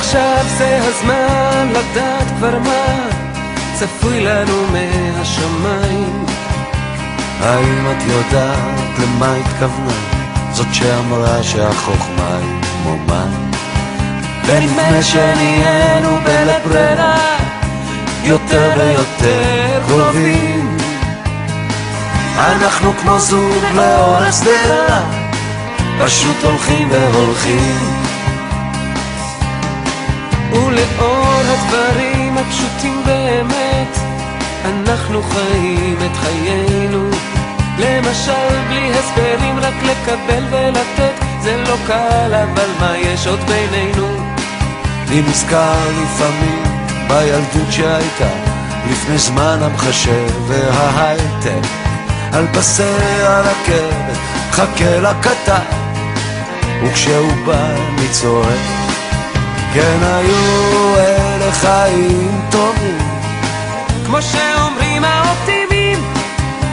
עכשיו זה הזמן לדעת כבר מה צפוי לנו מהשמיים. האם את יודעת למה התכוונה זאת שאמרה שהחוכמה היא כמו מים? ונדמה שנהיינו בלית ברירה יותר ויותר קרובים. אנחנו כמו זוג לאור הסדרה פשוט הולכים והולכים. ולאור הדברים הפשוטים באמת אנחנו חיים את חיינו. למשל בלי הסברים רק לקבל ולתת זה לא קל, אבל מה יש עוד בינינו? אני נזכר לפעמים בילדות שהייתה לפני זמן המחשב וההייטק. על פסי הרכבת חכה לקטר וכשהוא בא אני צועק כן היו אלה חיים טובים כמו שאומרים האופטימים,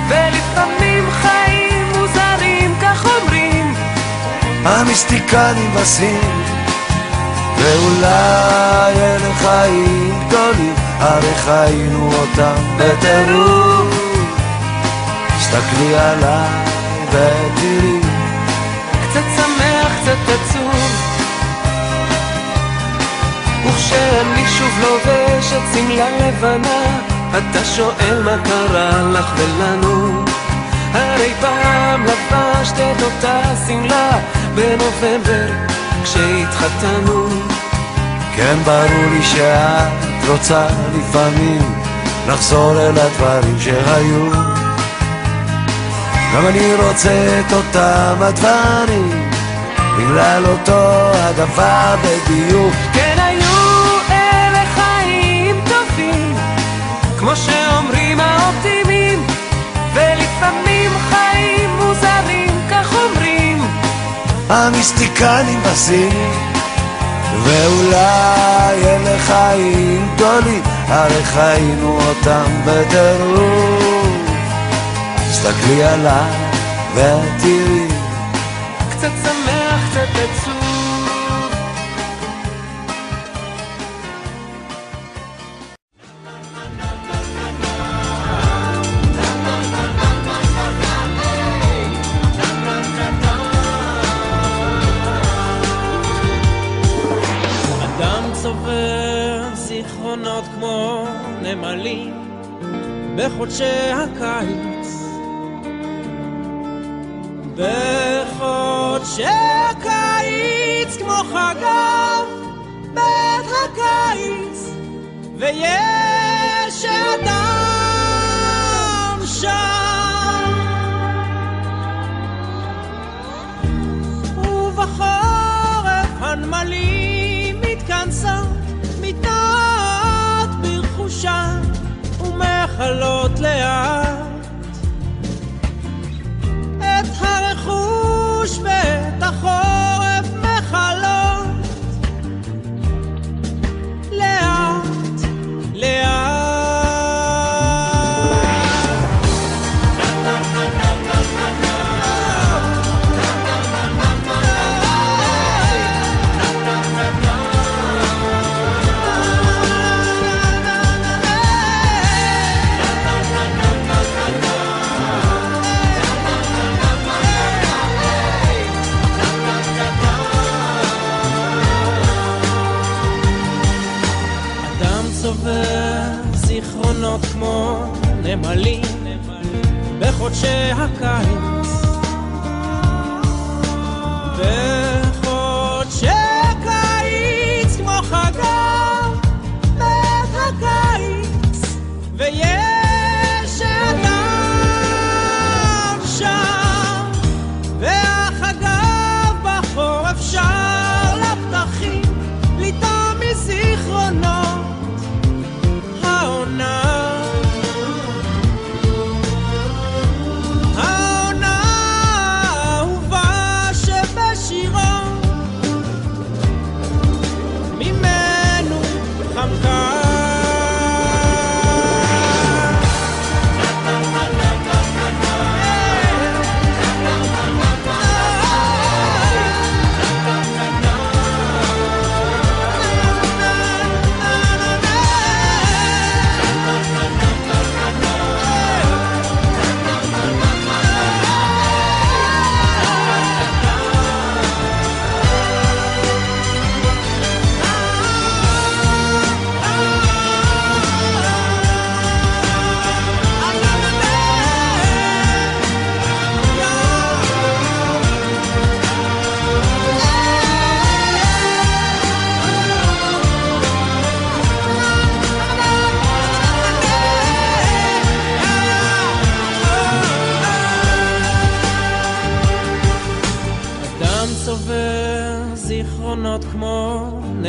ולפעמים חיים מוזרים כך אומרים המיסטיקנים בסים. ואולי אלה חיים גדולים הרי חיינו אותם בטירוף. תסתכלי עליי ותראי קצת שמח קצת עצוב. וכשאני שוב לובש את סמלה לבנה אתה שואל מה קרה לך ולנו. הרי פעם לבשת את אותה סמלה בנובמבר כשהתחתנו. כן ברור לי שאת רוצה לפעמים לחזור אל הדברים שהיו. גם אני רוצה את אותם הדברים בגלל אותו הדבר בדיוק. כן היו אלה חיים טובים כמו שאומרים האופטימים, ולפעמים חיים מוזרים כך אומרים המיסטיקנים בסים. ואולי אלה חיים גדולים הרי חיינו אותם בטירוף. תסתכלי עליי ותראי קצת שמח קצת עצוב. אדם צובר זיכרונות כמו נמלים בחודשי הקיץ, בחודשי הקיץ כמו חגב בית הקיץ, ויש אדם שם. ובחורף הנמלים מתכנסות מתנועות ברכושה ומחלות לאט את הרכוש ואת החורף מחלות לאט לאט. זיכרונות כמו נמלים בחודשי הקיץ, בחודשי הקיץ כמו חגב בית הקיץ, ויש אדם שם. והחגב בחורף שר לפתחים לטעום מזיכרונות העונה אהובה שבשירו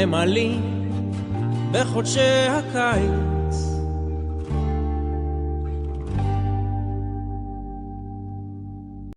ממלאים בחודשי הקיץ.